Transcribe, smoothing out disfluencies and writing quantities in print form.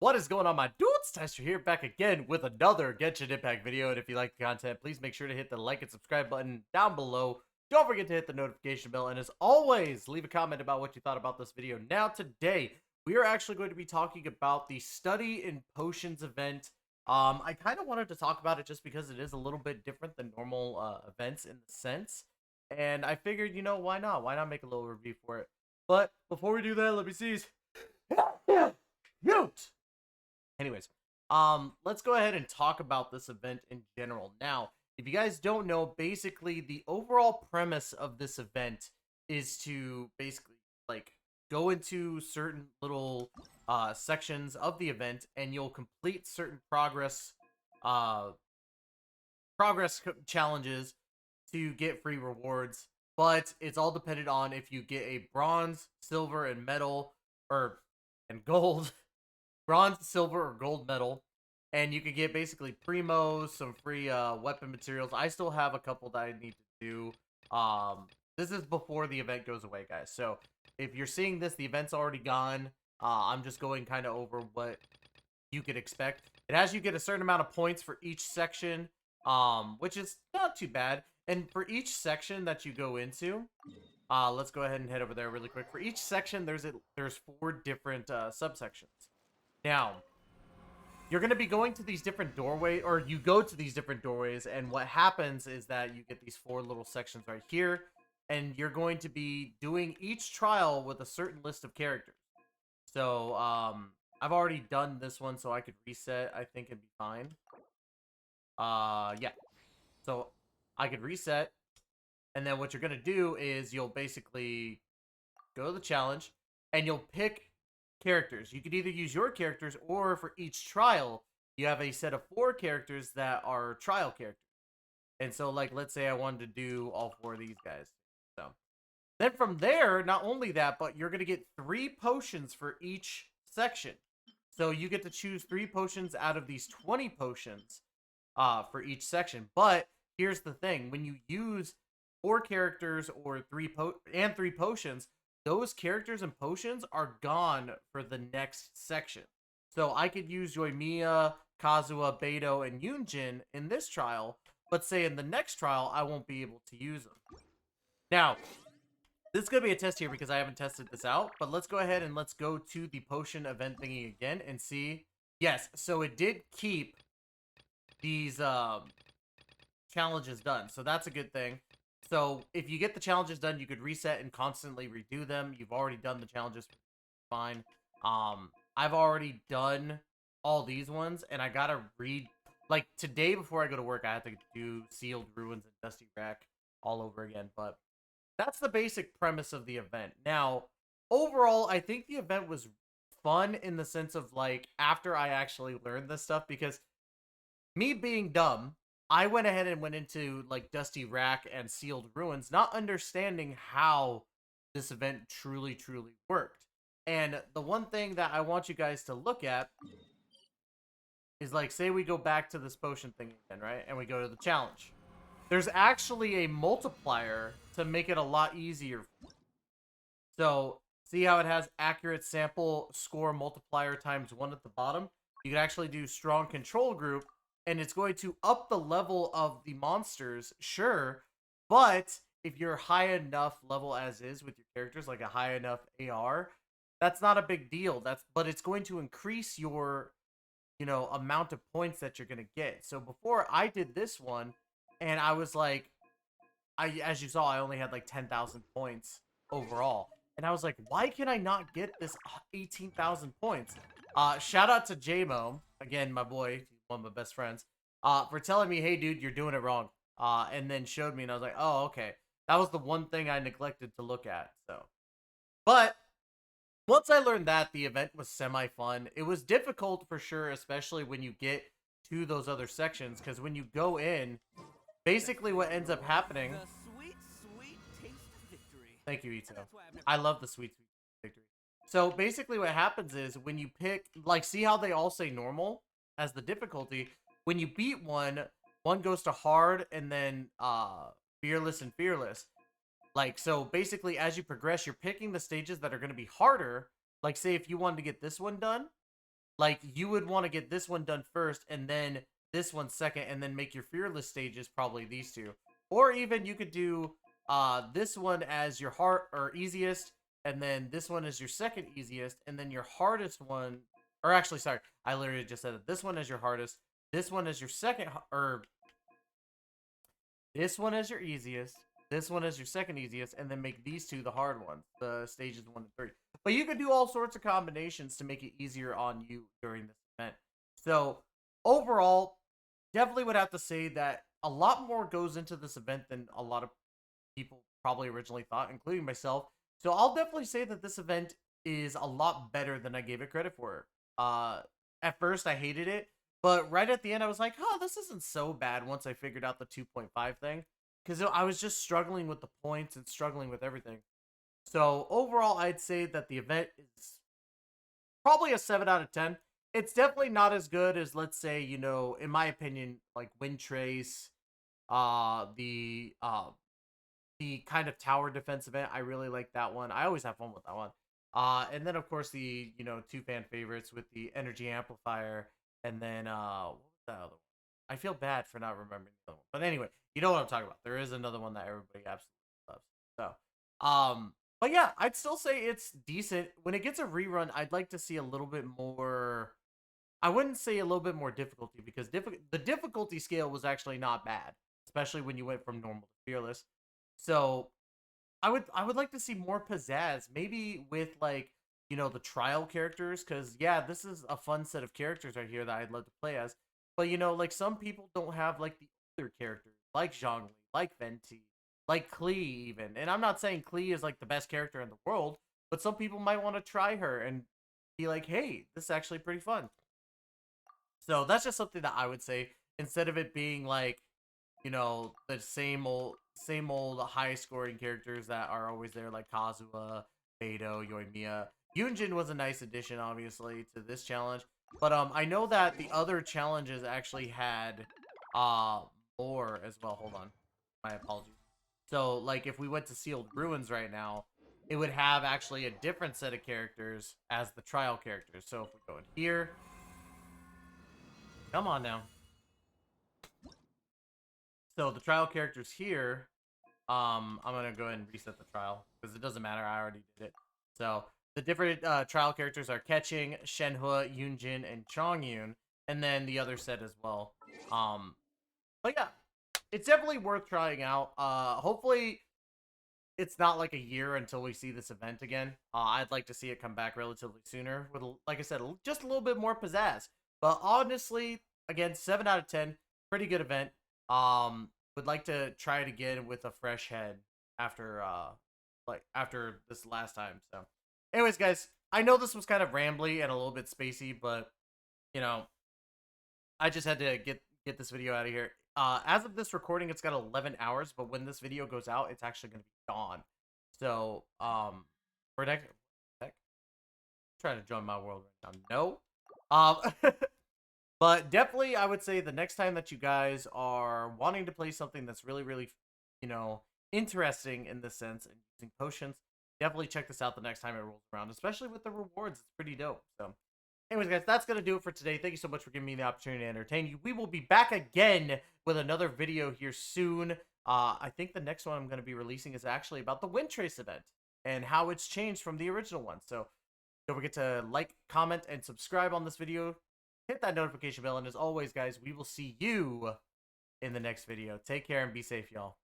What is going on, my dudes? Tystra here, back again with another Genshin Impact video. And if you like the content, please make sure to hit the like and subscribe button down below. Don't forget to hit the notification bell. And as always, leave a comment about what you thought about this video. Now, today, we are actually going to be talking about the Study in Potions event. I kind of wanted to talk about it just because it is a little bit different than normal events in the sense. And I figured, you know, why not? Why not make a little review for it? But before we do that, let me sneeze. Mute! Anyways, let's go ahead and talk about this event in general. Now, if you guys don't know, basically the overall premise of this event is to basically like go into certain little sections of the event, and you'll complete certain challenges to get free rewards. But it's all dependent on if you get a bronze, silver, and metal, and gold. Bronze, silver, or gold medal, and you could get basically primos, some free weapon materials. I still have a couple that I need to do. This is before the event goes away, guys. So if you're seeing this, the event's already gone. I'm just going kind of over what you could expect. It has you get a certain amount of points for each section, which is not too bad. And for each section that you go into, let's go ahead and head over there really quick. For each section, there's 4 different subsections. Now, you're going to be going to these different doorways, or you go to these different doorways, and what happens is that you get these 4 little sections right here, and you're going to be doing each trial with a certain list of characters. So, I've already done this one, so I could reset, I think it'd be fine. Yeah. So, I could reset, and then what you're going to do is you'll basically go to the challenge, and you'll pick characters. You could either use your characters, or for each trial, you have a set of 4 characters that are trial characters. And so, like, let's say I wanted to do all 4 of these guys. So, then from there, not only that, but you're going to get 3 potions for each section. So, you get to choose 3 potions out of these 20 potions for each section. But here's the thing. When you use 4 characters or 3 potions, those characters and potions are gone for the next section. So I could use Yoimiya, Kazuha, Beidou, and Yunjin in this trial, but say in the next trial, I won't be able to use them. Now, this is going to be a test here because I haven't tested this out, but let's go ahead and let's go to the potion event thingy again and see. Yes, so it did keep these challenges done, so that's a good thing. So, if you get the challenges done, you could reset and constantly redo them. You've already done the challenges. Fine. I've already done all these ones, and I gotta read... Like, today before I go to work, I have to do Sealed Ruins and Dusty Rack all over again. But that's the basic premise of the event. Now, overall, I think the event was fun in the sense of, like, after I actually learned this stuff, because me being dumb, I went ahead and went into, like, Dusty Rack and Sealed Ruins, not understanding how this event truly worked. And the one thing that I want you guys to look at is, like, say we go back to this potion thing again, right? And we go to the challenge. There's actually a multiplier to make it a lot easier. So, see how it has accurate sample score multiplier times 1 at the bottom? You can actually do strong control group, and it's going to up the level of the monsters, sure, but if you're high enough level as is with your characters, like a high enough AR, that's not a big deal. But it's going to increase your, amount of points that you're going to get. So before I did this one, and I was like, as you saw, I only had like 10,000 points overall. And I was like, why can I not get this 18,000 points? Shout out to JMO, again, my boy, one of my best friends, for telling me, hey, dude, you're doing it wrong. And then showed me, and I was like, oh, okay. That was the one thing I neglected to look at. So, but once I learned that, the event was semi-fun. It was difficult for sure, especially when you get to those other sections, because when you go in, basically what ends up happening... Sweet taste of victory. Thank you, Ito. I love the sweet victory. So basically what happens is when you pick, like, see how they all say normal as the difficulty? When you beat one goes to hard, and then fearless and fearless. Like, so basically as you progress, you're picking the stages that are going to be harder. Like, say if you wanted to get this one done, like you would want to get this one done first and then this one second, and then make your fearless stages probably these two. Or even you could do this one as your hard or easiest, and then this one is your second easiest, and then your hardest one, or actually sorry, I literally just said it. This one is your hardest, this one is your second, or this one is your easiest, this one is your second easiest, and then make these two the hard ones, the stages 1 and 3. But you could do all sorts of combinations to make it easier on you during this event. So overall, definitely would have to say that a lot more goes into this event than a lot of people probably originally thought, including myself. So I'll definitely say that this event is a lot better than I gave it credit for. At first I hated it, but right at the end I was like, oh, this isn't so bad once I figured out the 2.5 thing. Because I was just struggling with the points and struggling with everything. So overall, I'd say that the event is probably a 7 out of 10. It's definitely not as good as, let's say, you know, in my opinion, like Wind Trace, the kind of tower defense event. I really like that one. I always have fun with that one. And then of course the, you know, two fan favorites with the energy amplifier, and then what was that other one? I feel bad for not remembering the other one. But anyway, you know what I'm talking about. There is another one that everybody absolutely loves. But yeah, I'd still say it's decent. When it gets a rerun, I'd like to see a little bit more. I wouldn't say a little bit more difficulty, because the difficulty scale was actually not bad, especially when you went from normal to fearless. So I would like to see more pizzazz, maybe with, like, you know, the trial characters, because yeah, this is a fun set of characters right here that I'd love to play as. But you know, like some people don't have like the other characters, like Zhongli, like Venti, like Klee even. And I'm not saying Klee is like the best character in the world, but some people might want to try her and be like, hey, this is actually pretty fun. So that's just something that I would say, instead of it being like, you know, the same old high scoring characters that are always there, like Kazuha, Beidou, Yoimiya. Yunjin was a nice addition, obviously, to this challenge. But I know that the other challenges actually had uh more as well. Hold on. My apologies. So, like, if we went to Sealed Ruins right now, it would have actually a different set of characters as the trial characters. So if we go in here, come on now. So the trial characters here, I'm gonna go ahead and reset the trial because it doesn't matter. I already did it. So the different trial characters are Ketching, Shenhua, Yunjin, and Chongyun, and then the other set as well. But yeah, it's definitely worth trying out. Hopefully it's not like a year until we see this event again. I'd like to see it come back relatively sooner with, like I said, just a little bit more pizzazz. But honestly, again, 7 out of 10, pretty good event. Would like to try it again with a fresh head after after this last time. So anyways, guys, I know this was kind of rambly and a little bit spacey, but you know, I just had to get this video out of here. As of this recording, it's got 11 hours, but when this video goes out, it's actually going to be gone. So, for next, trying to join my world right now. No. But definitely, I would say the next time that you guys are wanting to play something that's really, really, you know, interesting in this sense and using potions, definitely check this out the next time it rolls around, especially with the rewards. It's pretty dope. So, anyways, guys, that's going to do it for today. Thank you so much for giving me the opportunity to entertain you. We will be back again with another video here soon. I think the next one I'm going to be releasing is actually about the Wind Trace event and how it's changed from the original one. So, don't forget to like, comment, and subscribe on this video. Hit that notification bell, and as always, guys, we will see you in the next video. Take care and be safe, y'all.